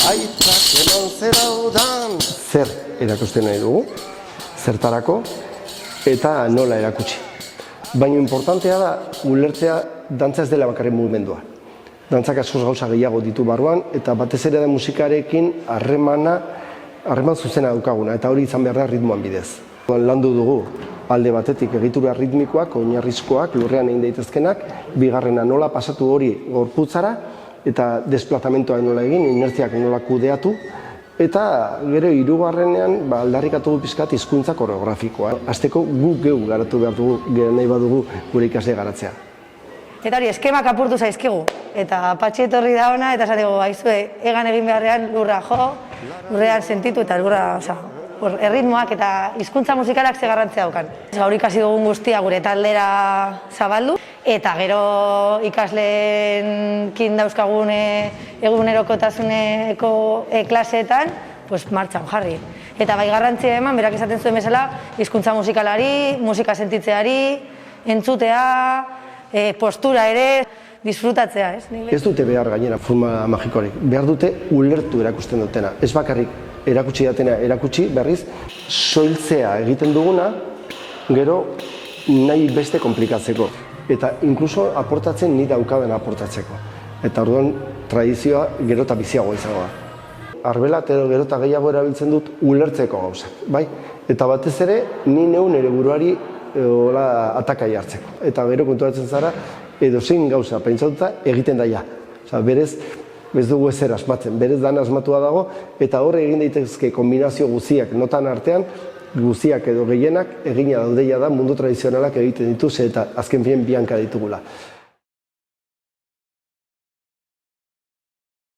Aitzak eman zeraudan. Zer erakusten nahi dugu, zertarako eta nola erakutsi. Baina importantea da, ulertzea dantza ez dela bakarren mugimendua. Dantzak askoz gauza gehiago ditu barruan, eta batez ere da musikarekin harreman zuzena daukaguna, eta hori izan behar da ritmoan bidez. Landu dugu alde batetik egitura ritmikoak, oinarrizkoak, lurrean egin daitezkenak, bigarrena nola pasatu hori gorputzara, eta desplazamentoa nola egin, inertziak nola kudeatu, eta gero hirugarrenean aldarrikatu pizkat hizkuntza koreografikoa. Hasteko guk geu garatu behar dugu, nahi badugu gure ikasle garatzea. Eta hori, eskemak apurtu zaizkigu. Eta Patxi etorri da ona, eta esateko gaizue, egan egin beharrean lurra jo, lurrean sentitu eta lurra, erritmoak eta hizkuntza musikalak ze garrantzia daukan. Gaur ikasi dugun guztia gure taldera zabaldu, eta gero ikasleenkin dauzkagun egunerokotasuneko klaseetan, martxan jarri. Eta bai garrantzia eman, berak esaten zuen bezala, hizkuntza musikalari, musika sentitzeari, entzutea, postura ere, disfrutatzea, ez? Ez dute behar gainera forma magikorik, behar dute ulertu erakusten dutena. Ez bakarrik erakutsi datena erakutsi, berriz, soiltzea egiten duguna, gero nahi beste komplikatzeko. Eta inkluso aportatzen ni daukaben aportatzeko. Eta orduan tradizioa gero eta biziagoa izango da. Arbelat edo gero eta gehiago erabiltzen dut ulertzeko gauzak, bai? Eta batez ere, ni neun ere buruari atakai hartzeko. Eta gero konturatzen zara, edo zein gauza pentsatuta egiten daia. Berez, ez dugu ezer asmatzen, berez dan asmatua dago, eta horre egin daitezke kombinazio guziak notan artean, guziak edo gehienak egina daudeia da mundu tradizionalak egiten dituz eta azken finean bianka ditugula.